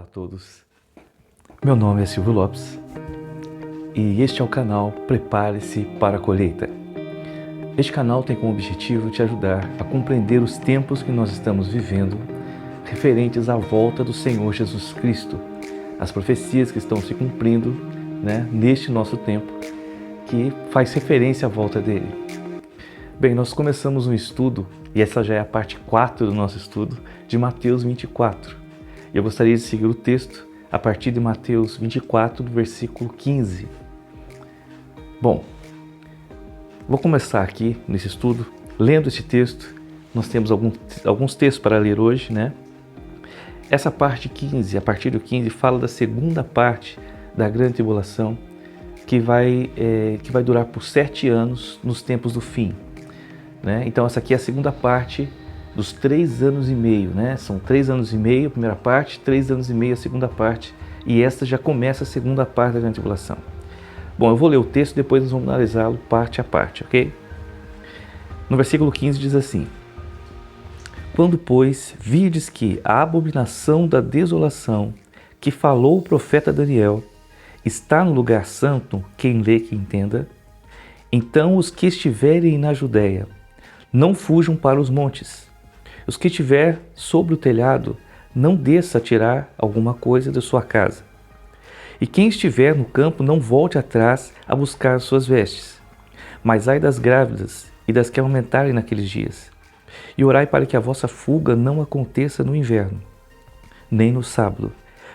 todos, meu nome é Silvio Lopes e este é o canal Prepare-se para a Colheita. Este canal tem como objetivo te ajudar a compreender os tempos que nós estamos vivendo referentes à volta do Senhor Jesus Cristo, as profecias que estão se cumprindo, neste nosso tempo, que faz referência à volta dele. Bem, nós começamos um estudo, e essa já é a parte 4 do nosso estudo, de Mateus 24. Eu gostaria de seguir o texto a partir de Mateus 24, do versículo 15. Bom, vou começar aqui nesse estudo, lendo esse texto. Nós temos alguns textos para ler hoje, Essa parte 15, a partir do 15, fala da segunda parte da grande tribulação, que vai durar por 7 anos nos tempos do fim. Então essa aqui é a segunda parte dos 3 anos e meio, São 3 anos e meio a primeira parte, 3 anos e meio a segunda parte, e esta já começa a segunda parte da grande tribulação. Bom, eu vou ler o texto, depois nós vamos analisá-lo parte a parte, ok? No versículo 15 diz assim: Quando, pois, virdes que a abominação da desolação, que falou o profeta Daniel, está no lugar santo, quem lê que entenda, então os que estiverem na Judéia, não fujam para os montes. Os que estiver sobre o telhado, não desça a tirar alguma coisa da sua casa. E quem estiver no campo, não volte atrás a buscar suas vestes. Mas ai das grávidas e das que aumentarem naqueles dias. E orai para que a vossa fuga não aconteça no inverno, nem no sábado,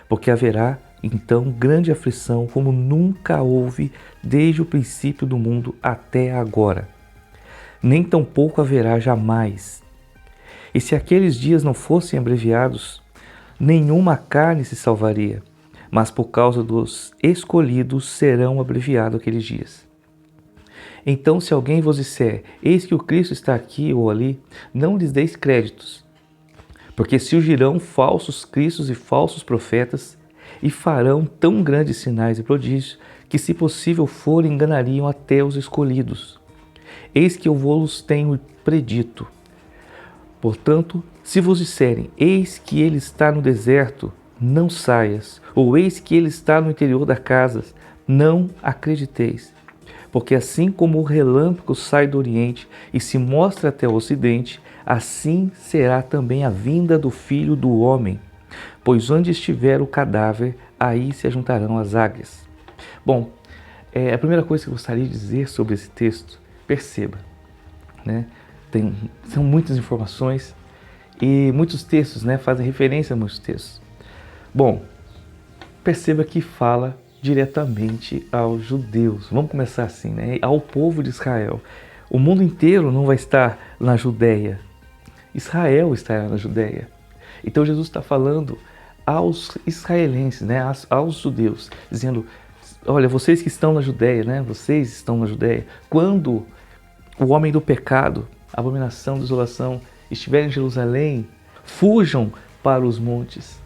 porque haverá então grande aflição, como nunca houve desde o princípio do mundo até agora. Nem tampouco haverá jamais. E se aqueles dias não fossem abreviados, nenhuma carne se salvaria, mas por causa dos escolhidos serão abreviados aqueles dias. Então, se alguém vos disser, eis que o Cristo está aqui ou ali, não lhes deis créditos, porque surgirão falsos cristos e falsos profetas, e farão tão grandes sinais e prodígios, que se possível for, enganariam até os escolhidos. Eis que eu vos tenho predito. Portanto, se vos disserem, eis que ele está no deserto, não saias, ou eis que ele está no interior da casa, não acrediteis. Porque assim como o relâmpago sai do oriente e se mostra até o ocidente, assim será também a vinda do Filho do Homem. Pois onde estiver o cadáver, aí se ajuntarão as águias. Bom, a primeira coisa que eu gostaria de dizer sobre esse texto, perceba, são muitas informações e muitos textos, fazem referência a muitos textos. Bom, perceba que fala diretamente aos judeus. Vamos começar assim, ao povo de Israel. O mundo inteiro não vai estar na Judéia. Israel estará na Judéia. Então Jesus está falando aos israelenses, aos judeus, dizendo, olha, vocês que estão na Judéia, vocês estão na Judéia. Quando o homem do pecado, a abominação, a desolação, estiver em Jerusalém, fujam para os montes.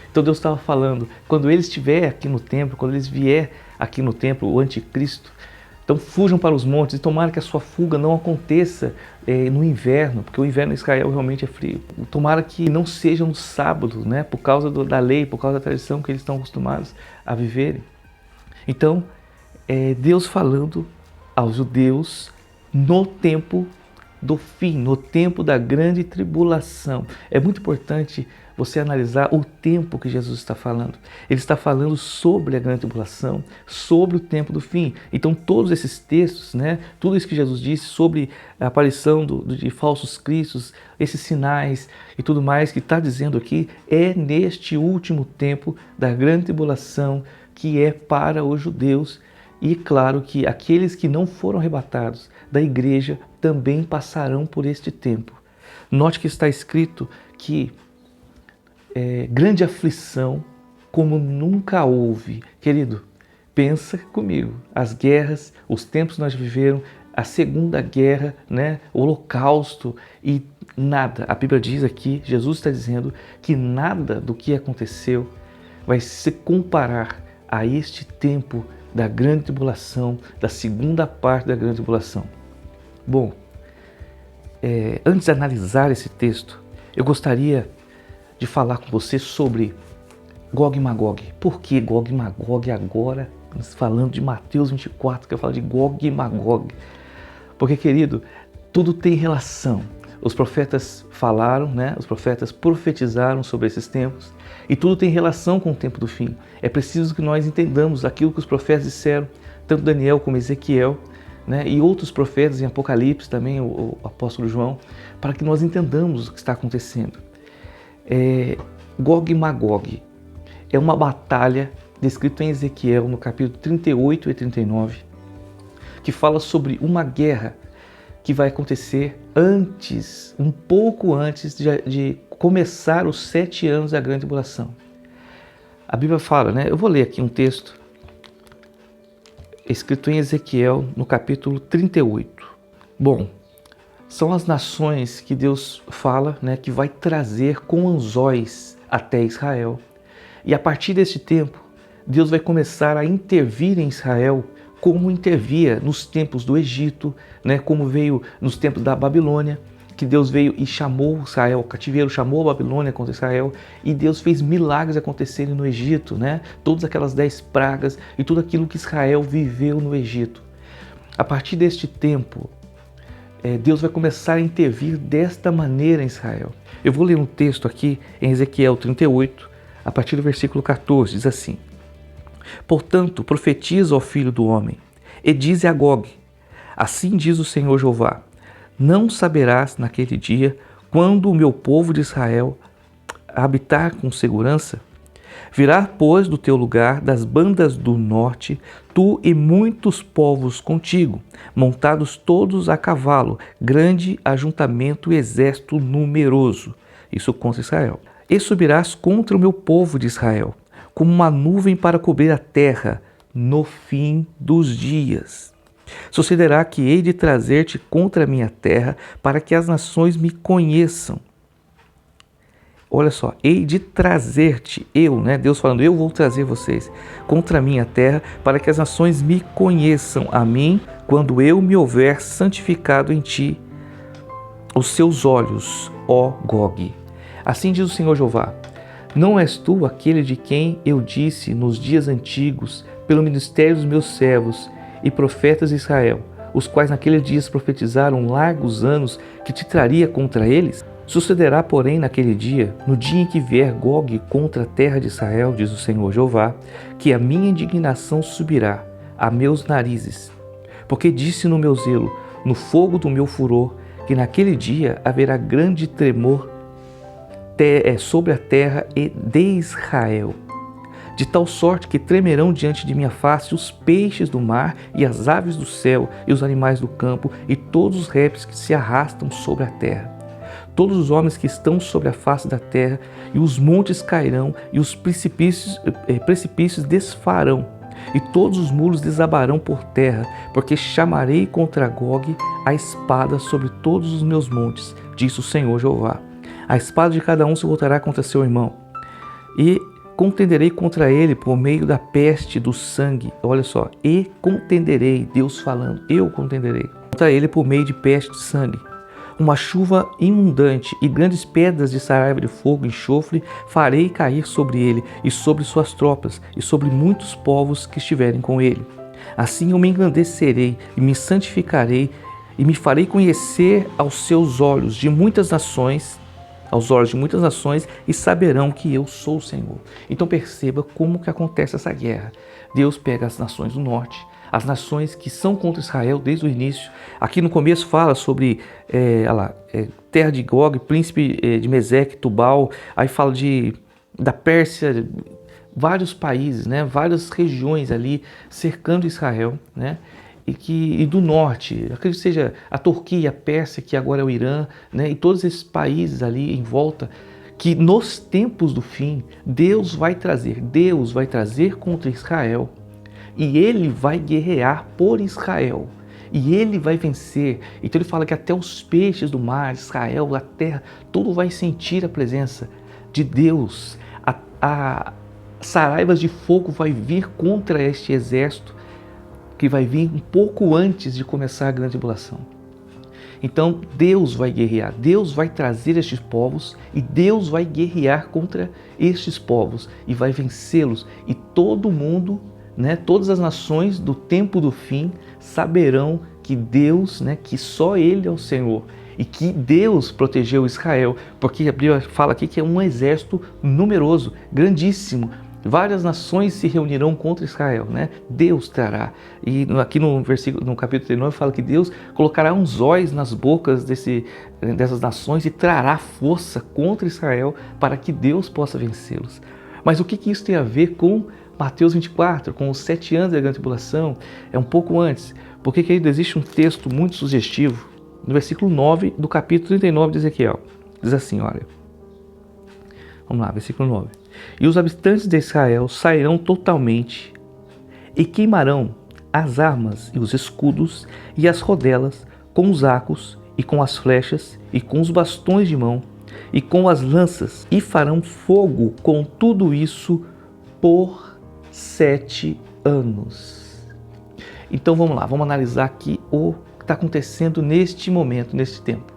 Então Deus estava falando, quando ele estiver aqui no templo, quando eles vier aqui no templo, o anticristo, então fujam para os montes e tomara que a sua fuga não aconteça no inverno, porque o inverno em Israel realmente é frio. Tomara que não seja no sábado, por causa da lei, por causa da tradição que eles estão acostumados a viverem. Então, Deus falando aos judeus no tempo do fim, no tempo da grande tribulação. É muito importante você analisar o tempo que Jesus está falando. Ele está falando sobre a grande tribulação, sobre o tempo do fim. Então todos esses textos, tudo isso que Jesus disse sobre a aparição de falsos cristos, esses sinais e tudo mais que está dizendo aqui, é neste último tempo da grande tribulação que é para os judeus. E claro que aqueles que não foram arrebatados da igreja também passarão por este tempo. Note que está escrito que grande aflição como nunca houve. Querido, pensa comigo, as guerras, os tempos que nós viveram, a Segunda Guerra, o Holocausto e nada. A Bíblia diz aqui, Jesus está dizendo que nada do que aconteceu vai se comparar a este tempo da grande tribulação, da segunda parte da grande tribulação. Bom, antes de analisar esse texto, eu gostaria de falar com você sobre Gog e Magog. Por que Gog e Magog agora? Falando de Mateus 24, que eu falo de Gog e Magog. Porque, querido, tudo tem relação. Os profetas falaram, né? Os profetas profetizaram sobre esses tempos e tudo tem relação com o tempo do fim. É preciso que nós entendamos aquilo que os profetas disseram, tanto Daniel como Ezequiel, né? E outros profetas em Apocalipse também, o apóstolo João, para que nós entendamos o que está acontecendo. Gog e Magog é uma batalha descrita em Ezequiel no capítulo 38 e 39, que fala sobre uma guerra que vai acontecer antes, um pouco antes de começar os 7 anos da grande tribulação. A Bíblia fala, né? Eu vou ler aqui um texto escrito em Ezequiel no capítulo 38. Bom, são as nações que Deus fala, né, que vai trazer com anzóis até Israel. E a partir desse tempo, Deus vai começar a intervir em Israel como intervia nos tempos do Egito, né? Como veio nos tempos da Babilônia, que Deus veio e chamou Israel, o cativeiro chamou a Babilônia contra Israel, e Deus fez milagres acontecerem no Egito, né? Todas aquelas 10 pragas e tudo aquilo que Israel viveu no Egito. A partir deste tempo, Deus vai começar a intervir desta maneira em Israel. Eu vou ler um texto aqui em Ezequiel 38, a partir do versículo 14, diz assim: Portanto, profetiza, ó filho do homem, e dize a Gog: assim diz o Senhor Jeová, não saberás naquele dia, quando o meu povo de Israel habitar com segurança? Virá, pois, do teu lugar, das bandas do norte, tu e muitos povos contigo, montados todos a cavalo, grande ajuntamento e exército numeroso. Isso contra Israel. E subirás contra o meu povo de Israel, como uma nuvem para cobrir a terra no fim dos dias. Sucederá que hei de trazer-te contra a minha terra, para que as nações me conheçam. Olha só, hei de trazer-te, Deus falando, eu vou trazer vocês contra a minha terra, para que as nações me conheçam a mim, quando eu me houver santificado em ti os seus olhos, ó Gog. Assim diz o Senhor Jeová: não és tu aquele de quem eu disse nos dias antigos, pelo ministério dos meus servos e profetas de Israel, os quais naqueles dias profetizaram largos anos que te traria contra eles? Sucederá, porém, naquele dia, no dia em que vier Gog contra a terra de Israel, diz o Senhor Jeová, que a minha indignação subirá a meus narizes. Porque disse no meu zelo, no fogo do meu furor, que naquele dia haverá grande tremor sobre a terra e de Israel, de tal sorte que tremerão diante de minha face os peixes do mar e as aves do céu e os animais do campo e todos os répteis que se arrastam sobre a terra. Todos os homens que estão sobre a face da terra, e os montes cairão e os precipícios desfarão, e todos os muros desabarão por terra, porque chamarei contra Gog a espada sobre todos os meus montes, diz o Senhor Jeová. A espada de cada um se voltará contra seu irmão, e contenderei contra ele por meio da peste do sangue. Olha só, e contenderei, Deus falando, eu contenderei contra ele por meio de peste de sangue. Uma chuva inundante e grandes pedras de saraiva de fogo e enxofre farei cair sobre ele e sobre suas tropas e sobre muitos povos que estiverem com ele. Assim eu me engrandecerei e me santificarei e me farei conhecer aos seus olhos de muitas nações, e saberão que eu sou o Senhor. Então perceba como que acontece essa guerra. Deus pega as nações do norte, as nações que são contra Israel desde o início. Aqui no começo fala sobre terra de Gog, príncipe de Meseque, Tubal. Aí fala da Pérsia, vários países, né? Várias regiões ali cercando Israel, né? E do norte, acredito que seja a Turquia, a Pérsia, que agora é o Irã, né? E todos esses países ali em volta, que nos tempos do fim, Deus vai trazer contra Israel, e ele vai guerrear por Israel, e ele vai vencer. Então ele fala que até os peixes do mar, Israel, a terra, tudo vai sentir a presença de Deus. A saraivas de fogo vai vir contra este exército, que vai vir um pouco antes de começar a grande tribulação. Então Deus vai guerrear, Deus vai trazer estes povos e Deus vai guerrear contra estes povos e vai vencê-los. E todo mundo, todas as nações do tempo do fim saberão que Deus, que só Ele é o Senhor e que Deus protegeu Israel, porque a Bíblia fala aqui que é um exército numeroso, grandíssimo. Várias nações se reunirão contra Israel, Deus trará. E aqui no capítulo 39 fala que Deus colocará anzóis nas bocas dessas nações e trará força contra Israel para que Deus possa vencê-los. Mas o que isso tem a ver com Mateus 24, com os 7 anos da grande tribulação? É um pouco antes, porque querido, existe um texto muito sugestivo no versículo 9 do capítulo 39 de Ezequiel. Diz assim, olha, vamos lá, versículo 9. E os habitantes de Israel sairão totalmente e queimarão as armas e os escudos e as rodelas com os arcos e com as flechas e com os bastões de mão e com as lanças e farão fogo com tudo isso por 7 anos. Então vamos lá, vamos analisar aqui o que está acontecendo neste momento, neste tempo.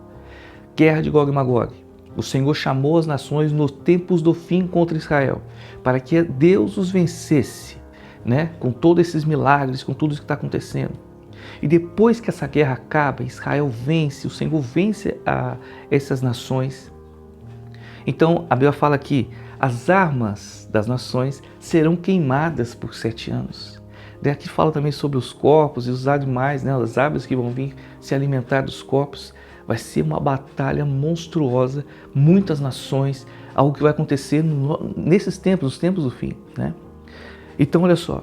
Guerra de Gog e Magog. O Senhor chamou as nações nos tempos do fim contra Israel, para que Deus os vencesse, com todos esses milagres, com tudo isso que está acontecendo. E depois que essa guerra acaba, Israel vence, o Senhor vence essas nações. Então a Bíblia fala que as armas das nações serão queimadas por 7 anos. Aqui fala também sobre os corpos e os animais, as aves que vão vir se alimentar dos corpos. Vai ser uma batalha monstruosa, muitas nações, algo que vai acontecer nesses tempos, os tempos do fim. Então olha só,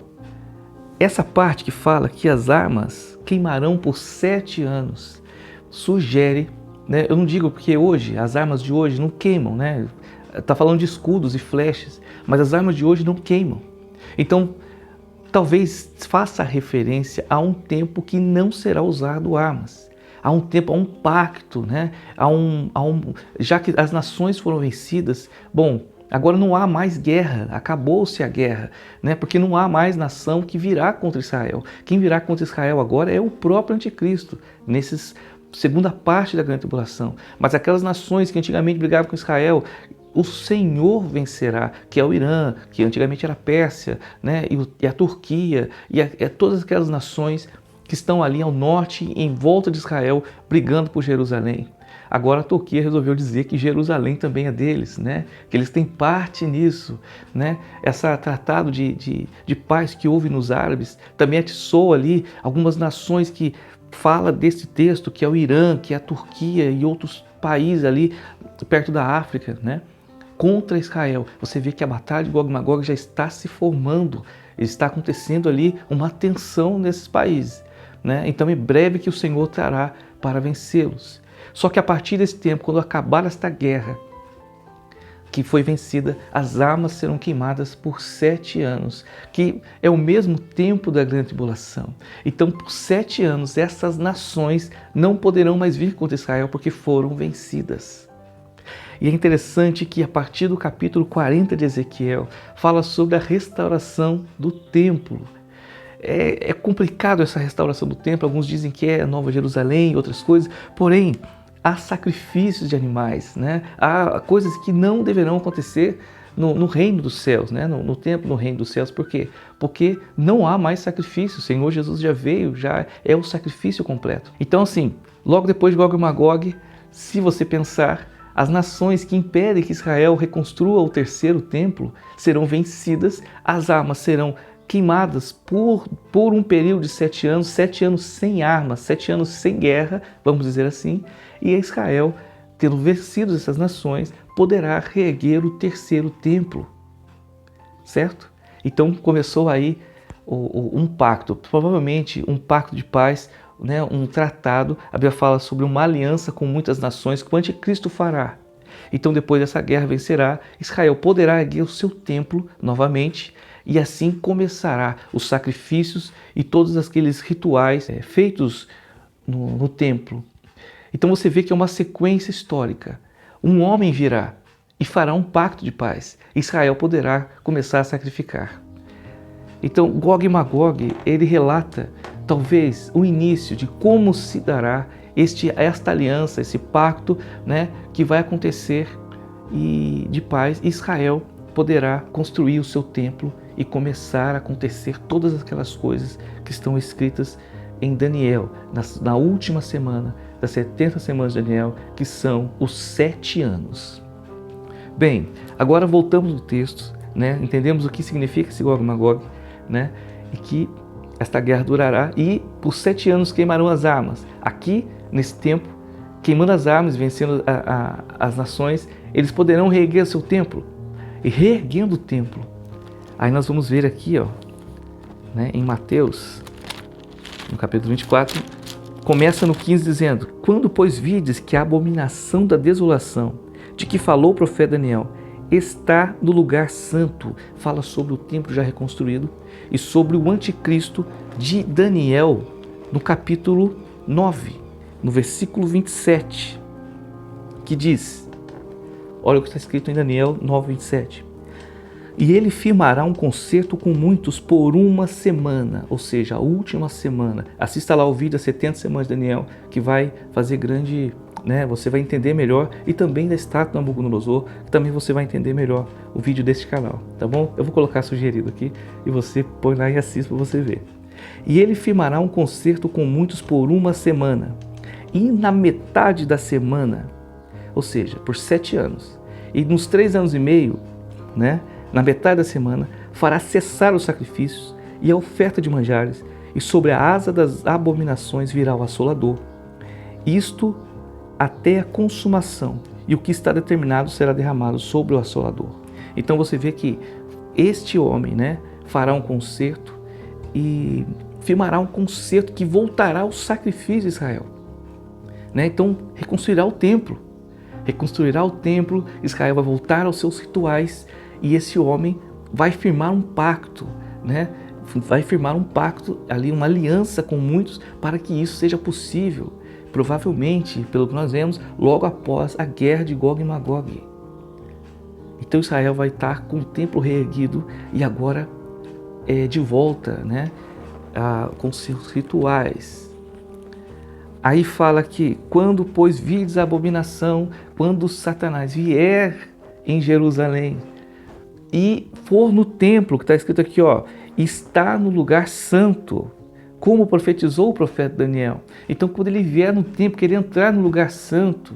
essa parte que fala que as armas queimarão por 7 anos, sugere, eu não digo porque hoje, as armas de hoje não queimam, está falando de escudos e flechas, mas as armas de hoje não queimam. Então, talvez faça referência a um tempo que não será usado armas. Há um tempo, há um pacto, já que as nações foram vencidas, agora não há mais guerra, acabou-se a guerra, porque não há mais nação que virá contra Israel. Quem virá contra Israel agora é o próprio anticristo, nessa segunda parte da grande tribulação. Mas aquelas nações que antigamente brigavam com Israel, o Senhor vencerá, que é o Irã, que antigamente era a Pérsia, e a Turquia, e todas aquelas nações que estão ali ao norte, em volta de Israel, brigando por Jerusalém. Agora a Turquia resolveu dizer que Jerusalém também é deles, que eles têm parte nisso. Esse tratado de paz que houve nos árabes também atiçou ali algumas nações que fala desse texto, que é o Irã, que é a Turquia e outros países ali perto da África, contra Israel. Você vê que a batalha de Gog e Magog já está se formando, está acontecendo ali uma tensão nesses países. Então em breve que o Senhor trará para vencê-los. Só que a partir desse tempo, quando acabar esta guerra que foi vencida, as armas serão queimadas por 7 anos, que é o mesmo tempo da grande tribulação. Então por 7 anos essas nações não poderão mais vir contra Israel porque foram vencidas. E é interessante que a partir do capítulo 40 de Ezequiel fala sobre a restauração do templo. É complicado essa restauração do templo, alguns dizem que é a Nova Jerusalém e outras coisas, porém há sacrifícios de animais, há coisas que não deverão acontecer no reino dos céus, no templo, no reino dos céus. Por quê? Porque não há mais sacrifício, o Senhor Jesus já veio, já é o sacrifício completo. Então assim, logo depois de Gog e Magog, se você pensar, as nações que impedem que Israel reconstrua o terceiro templo serão vencidas, as armas serão queimadas por um período de 7 anos, 7 anos sem armas, 7 anos sem guerra, vamos dizer assim, e Israel, tendo vencido essas nações, poderá reerguer o terceiro templo, certo? Então começou aí um pacto, provavelmente um pacto de paz, um tratado. A Bíblia fala sobre uma aliança com muitas nações que o anticristo fará. Então depois dessa guerra vencerá, Israel poderá erguer o seu templo novamente, e assim começará os sacrifícios e todos aqueles rituais feitos no templo. Então você vê que é uma sequência histórica. Um homem virá e fará um pacto de paz. Israel poderá começar a sacrificar. Então Gog e Magog, ele relata talvez o início de como se dará esta aliança, esse pacto, né, que vai acontecer e de paz. Israel poderá construir o seu templo e começar a acontecer todas aquelas coisas que estão escritas em Daniel, na última semana das 70 semanas de Daniel, que são os 7 anos. Bem, agora voltamos no texto, né? Entendemos o que significa esse Gog e Magog, né? E que esta guerra durará e por 7 anos queimarão as armas. Aqui, nesse tempo, queimando as armas, vencendo as nações, eles poderão reerguer o seu templo. E reerguendo o templo, aí nós vamos ver aqui, ó, né, em Mateus, no capítulo 24, começa no 15 dizendo: quando, pois, vides que a abominação da desolação, de que falou o profeta Daniel, está no lugar santo, fala sobre o templo já reconstruído, e sobre o anticristo de Daniel, no capítulo 9, no versículo 27, que diz, olha o que está escrito em Daniel 9, 27. E ele firmará um concerto com muitos por uma semana, ou seja, a última semana. Assista lá o vídeo, as 70 semanas de Daniel, que vai fazer grande, né? Você vai entender melhor, e também da estátua de Nabucodonosor, que também você vai entender melhor o vídeo deste canal, tá bom? Eu vou colocar sugerido aqui, e você põe lá e assiste para você ver. E ele firmará um concerto com muitos por uma semana, e na metade da semana, ou seja, por 7 anos, e nos 3 anos e meio, né? Na metade da semana, fará cessar os sacrifícios e a oferta de manjares, e sobre a asa das abominações virá o assolador. Isto até a consumação, e o que está determinado será derramado sobre o assolador. Então você vê que este homem, né, fará um concerto e firmará um concerto que voltará ao sacrifício de Israel. Né? Então reconstruirá o templo. Israel vai voltar aos seus rituais, e esse homem vai firmar um pacto, né? Vai firmar um pacto ali, uma aliança com muitos, para que isso seja possível, provavelmente, pelo que nós vemos, logo após a guerra de Gog e Magog. Então Israel vai estar com o templo reerguido e agora de volta, né? Com seus rituais. Aí fala que quando, pois, vides a abominação, quando Satanás vier em Jerusalém e for no templo, que está escrito aqui, ó, está no lugar santo, como profetizou o profeta Daniel. Então, quando ele vier no templo, querer entrar no lugar santo,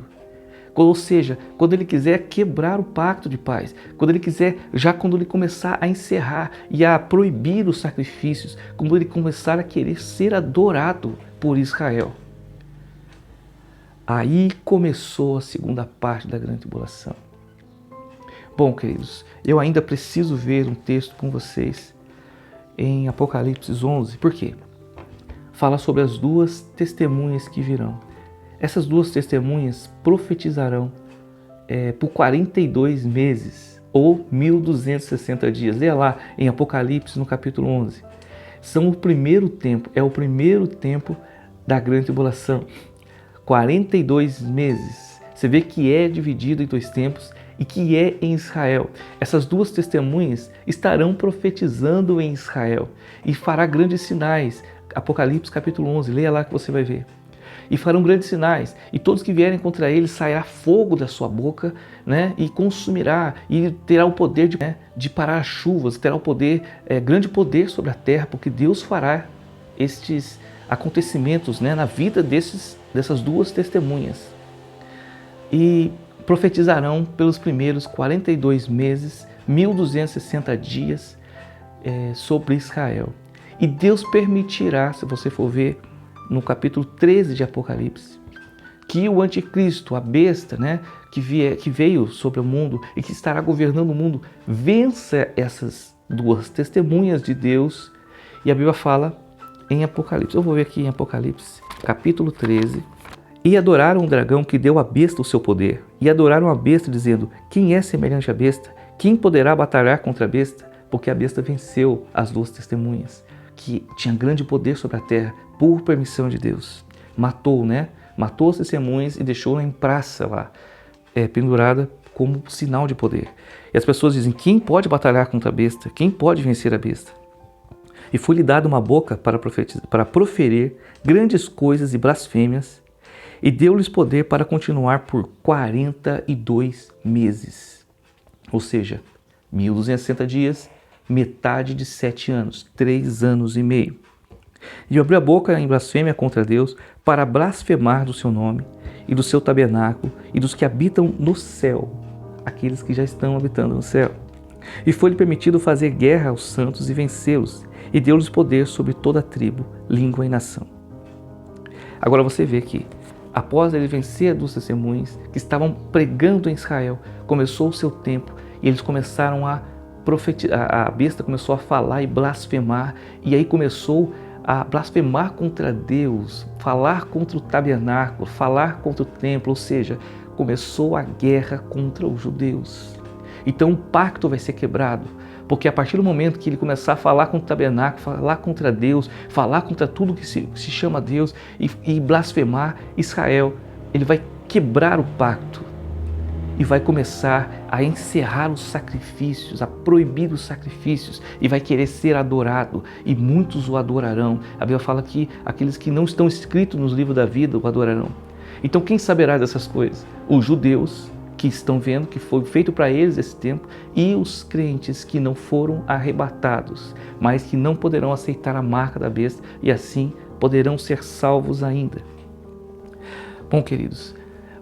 ou seja, quando ele quiser quebrar o pacto de paz, quando ele começar a encerrar e a proibir os sacrifícios, quando ele começar a querer ser adorado por Israel. Aí começou a segunda parte da grande tribulação. Bom, queridos, eu ainda preciso ver um texto com vocês em Apocalipse 11. Por quê? Fala sobre as 2 testemunhas que virão. Essas 2 testemunhas profetizarão por 42 meses ou 1260 dias. Leia lá em Apocalipse no capítulo 11. São o primeiro tempo, é o primeiro tempo da grande tribulação. 42 meses. Você vê que é dividido em 2 tempos e que é em Israel. Essas 2 testemunhas estarão profetizando em Israel e fará grandes sinais. Apocalipse capítulo 11, leia lá que você vai ver. E farão grandes sinais, e todos que vierem contra eles sairá fogo da sua boca, né, e consumirá, e terá o poder de parar as chuvas, terá o poder, grande poder sobre a terra, porque Deus fará estes acontecimentos, né, na vida dessas 2 testemunhas. E profetizarão pelos primeiros 42 meses, 1260 dias sobre Israel. E Deus permitirá, se você for ver no capítulo 13 de Apocalipse, que o anticristo, a besta, né, que veio sobre o mundo e que estará governando o mundo, vença essas 2 testemunhas de Deus. E a Bíblia fala em Apocalipse, eu vou ver aqui em Apocalipse, capítulo 13, e adoraram o dragão que deu à besta o seu poder, e adoraram a besta dizendo, quem é semelhante à besta? Quem poderá batalhar contra a besta? Porque a besta venceu as 2 testemunhas, que tinha grande poder sobre a terra, por permissão de Deus. Matou, né? Matou as testemunhas e deixou-la em praça lá, pendurada como sinal de poder. E as pessoas dizem, quem pode batalhar contra a besta? Quem pode vencer a besta? E foi-lhe dada uma boca para proferir grandes coisas e blasfêmias, e deu-lhes poder para continuar por 42 meses. Ou seja, 1260 dias, metade de 7 anos, 3 anos e meio. E abriu a boca em blasfêmia contra Deus para blasfemar do seu nome e do seu tabernáculo e dos que habitam no céu, aqueles que já estão habitando no céu. E foi-lhe permitido fazer guerra aos santos e vencê-los, e deu-lhes poder sobre toda a tribo, língua e nação. Agora você vê que, após ele vencer dos testemunhos que estavam pregando em Israel, começou o seu tempo e eles começaram a profetizar, a besta começou a falar e blasfemar, e aí começou a blasfemar contra Deus, falar contra o tabernáculo, falar contra o templo, ou seja, começou a guerra contra os judeus. Então o pacto vai ser quebrado, porque a partir do momento que ele começar a falar contra o tabernáculo, falar contra Deus, falar contra tudo que se chama Deus e blasfemar Israel, ele vai quebrar o pacto e vai começar a encerrar os sacrifícios, a proibir os sacrifícios e vai querer ser adorado e muitos o adorarão. A Bíblia fala que aqueles que não estão escritos nos livros da vida o adorarão. Então quem saberá dessas coisas? Os judeus, que estão vendo que foi feito para eles esse tempo, e os crentes que não foram arrebatados, mas que não poderão aceitar a marca da besta e assim poderão ser salvos ainda. Bom, queridos,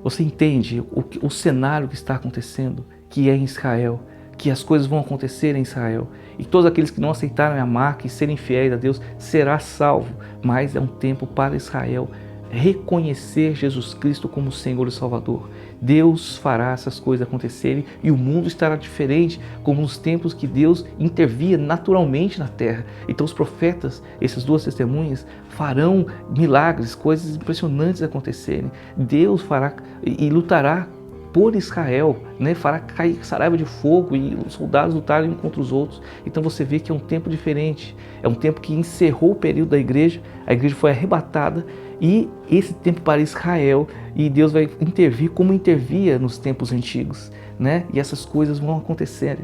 você entende o cenário que está acontecendo, que é em Israel, que as coisas vão acontecer em Israel, e todos aqueles que não aceitaram a marca e serem fiéis a Deus será salvo, mas é um tempo para Israel reconhecer Jesus Cristo como Senhor e Salvador. Deus fará essas coisas acontecerem e o mundo estará diferente, como nos tempos que Deus intervia naturalmente na terra. Então os profetas, essas duas testemunhas, farão milagres, coisas impressionantes acontecerem. Deus fará e lutará por Israel, né? Fará cair saraiva de fogo e os soldados lutarem uns contra os outros. Então você vê que é um tempo diferente, é um tempo que encerrou o período da igreja, a igreja foi arrebatada e esse tempo para Israel, e Deus vai intervir como intervia nos tempos antigos, né? E essas coisas vão acontecer.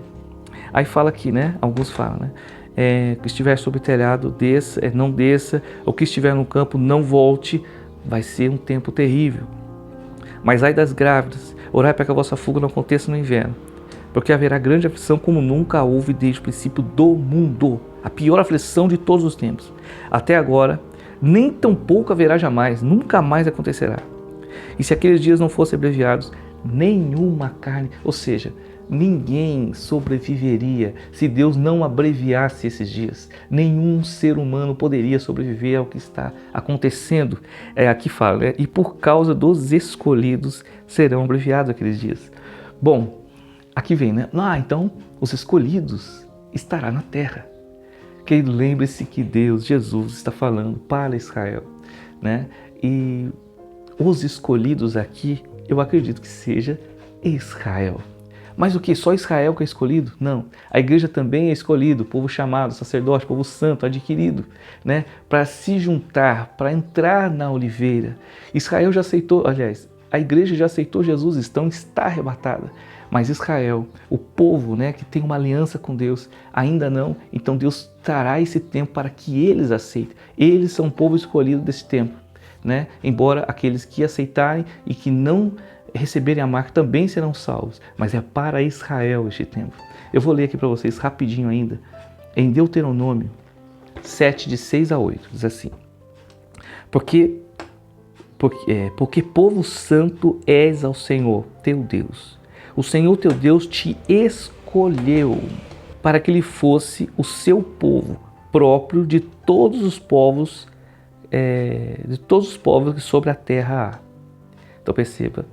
Aí fala aqui, né? Alguns falam, né? Que estiver sobre o telhado, desça, não desça, ou que estiver no campo, não volte, vai ser um tempo terrível. Mas ai das grávidas, orai para que a vossa fuga não aconteça no inverno, porque haverá grande aflição como nunca houve desde o princípio do mundo, a pior aflição de todos os tempos. Até agora, nem tampouco haverá jamais, nunca mais acontecerá. E se aqueles dias não fossem abreviados, nenhuma carne, ou seja, ninguém sobreviveria se Deus não abreviasse esses dias. Nenhum ser humano poderia sobreviver ao que está acontecendo. Aqui fala, né? E por causa dos escolhidos serão abreviados aqueles dias. Bom, aqui vem, né? Então, os escolhidos estará na terra. Querido, lembre-se que Deus, Jesus, está falando para Israel, né? E os escolhidos aqui, eu acredito que seja Israel. Mas o que? Só Israel que é escolhido? Não. A igreja também é escolhido, povo chamado, sacerdote, povo santo, adquirido, né? Para se juntar, para entrar na oliveira. Israel já aceitou, aliás, a igreja já aceitou Jesus, está arrebatada. Mas Israel, o povo, né, que tem uma aliança com Deus, ainda não. Então Deus trará esse tempo para que eles aceitem. Eles são o povo escolhido desse tempo, né? Embora aqueles que aceitarem e que não receberem a marca também serão salvos, mas é para Israel este tempo. Eu vou ler aqui para vocês rapidinho ainda, em Deuteronômio 7, de 6 a 8, diz assim: Porque povo santo és ao Senhor teu Deus. O Senhor teu Deus te escolheu para que ele fosse o seu povo próprio de todos os povos que sobre a terra há. Então perceba,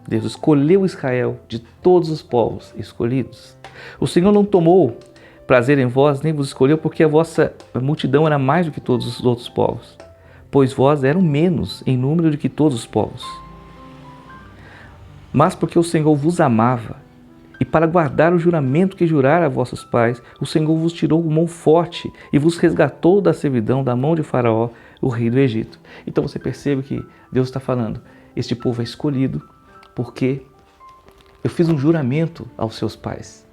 Deus escolheu Israel de todos os povos escolhidos. O Senhor não tomou prazer em vós, nem vos escolheu, porque a vossa multidão era mais do que todos os outros povos, pois vós eram menos em número do que todos os povos. Mas porque o Senhor vos amava, e para guardar o juramento que jurara a vossos pais, o Senhor vos tirou com mão forte e vos resgatou da servidão da mão de Faraó, o rei do Egito. Então você percebe que Deus está falando, este povo é escolhido porque eu fiz um juramento aos seus pais.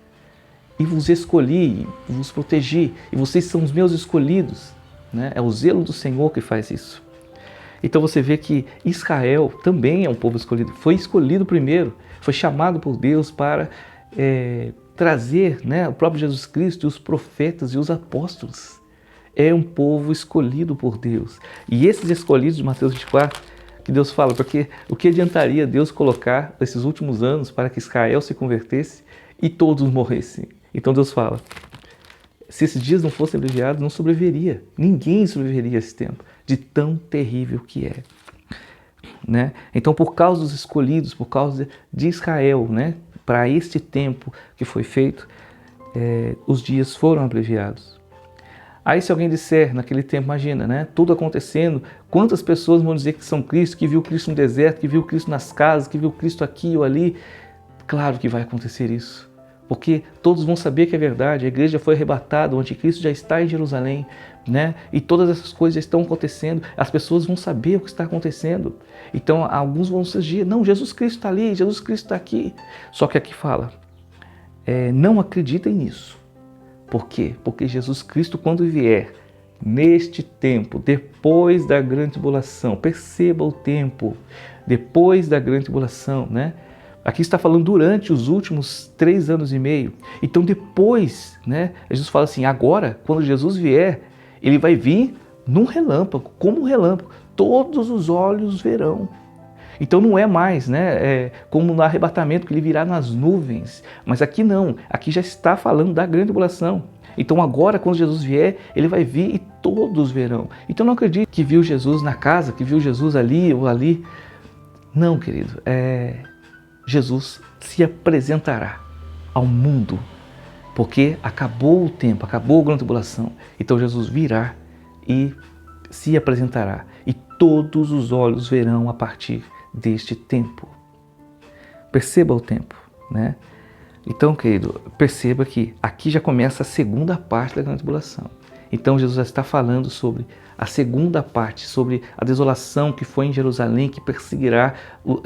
e vos escolhi, vos protegi, e vocês são os meus escolhidos. Né? É o zelo do Senhor que faz isso. Então você vê que Israel também é um povo escolhido, foi escolhido primeiro, foi chamado por Deus para trazer, né, o próprio Jesus Cristo e os profetas e os apóstolos. É um povo escolhido por Deus. E esses escolhidos de Mateus 24, que Deus fala, porque o que adiantaria Deus colocar esses últimos anos para que Israel se convertesse e todos morressem? Então Deus fala, se esses dias não fossem abreviados, não sobreviveria. Ninguém sobreviveria a esse tempo, de tão terrível que é. Né? Então, por causa dos escolhidos, por causa de Israel, né, para este tempo que foi feito, os dias foram abreviados. Aí se alguém disser, naquele tempo, imagina, né, tudo acontecendo, quantas pessoas vão dizer que são Cristo, que viu Cristo no deserto, que viu Cristo nas casas, que viu Cristo aqui ou ali? Claro que vai acontecer isso. Porque todos vão saber que é verdade, a igreja foi arrebatada, o anticristo já está em Jerusalém, né? E todas essas coisas já estão acontecendo, as pessoas vão saber o que está acontecendo. Então alguns vão surgir, não, Jesus Cristo está ali, Jesus Cristo está aqui. Só que aqui fala, não acreditem nisso. Por quê? Porque Jesus Cristo, quando vier, neste tempo, depois da grande tribulação, perceba o tempo, depois da grande tribulação, né? Aqui está falando durante os últimos 3 anos e meio. Então depois, né, Jesus fala assim, agora, quando Jesus vier, ele vai vir num relâmpago, como um relâmpago. Todos os olhos verão. Então não é mais, né, como no arrebatamento, que ele virá nas nuvens. Mas aqui não, aqui já está falando da grande tribulação. Então agora, quando Jesus vier, ele vai vir e todos verão. Então não acredite que viu Jesus na casa, que viu Jesus ali ou ali. Não, querido, Jesus se apresentará ao mundo, porque acabou o tempo, acabou a grande tribulação. Então Jesus virá e se apresentará, e todos os olhos verão a partir deste tempo. Perceba o tempo, né? Então, querido, perceba que aqui já começa a segunda parte da grande tribulação. Então Jesus já está falando sobre a segunda parte, sobre a desolação que foi em Jerusalém, que perseguirá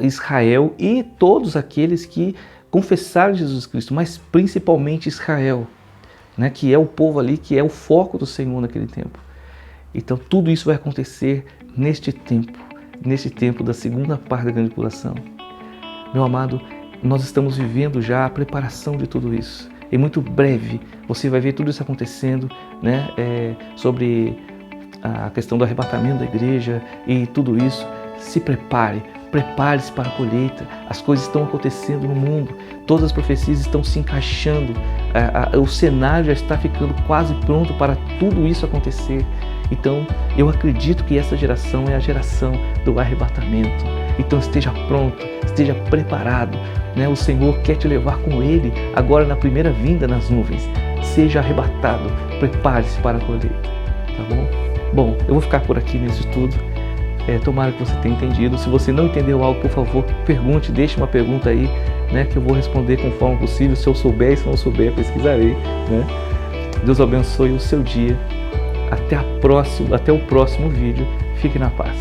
Israel e todos aqueles que confessaram Jesus Cristo, mas principalmente Israel, né, que é o povo ali, que é o foco do Senhor naquele tempo. Então tudo isso vai acontecer neste tempo da segunda parte da grande tribulação. Meu amado, nós estamos vivendo já a preparação de tudo isso. Em muito breve você vai ver tudo isso acontecendo, né, sobre a questão do arrebatamento da igreja e tudo isso. Se prepare-se para a colheita. As coisas estão acontecendo no mundo, todas as profecias estão se encaixando, o cenário já está ficando quase pronto para tudo isso acontecer. Então eu acredito que essa geração é a geração do arrebatamento. Então esteja pronto, esteja preparado, né? O Senhor quer te levar com Ele agora na primeira vinda nas nuvens. Seja arrebatado, prepare-se para a colheita, tá bom? Bom, eu vou ficar por aqui nesse estudo. Tomara que você tenha entendido. Se você não entendeu algo, por favor, pergunte, deixe uma pergunta aí, né, que eu vou responder conforme possível. Se eu souber e se não souber, pesquisarei, né? Deus abençoe o seu dia. Até o próximo vídeo. Fique na paz.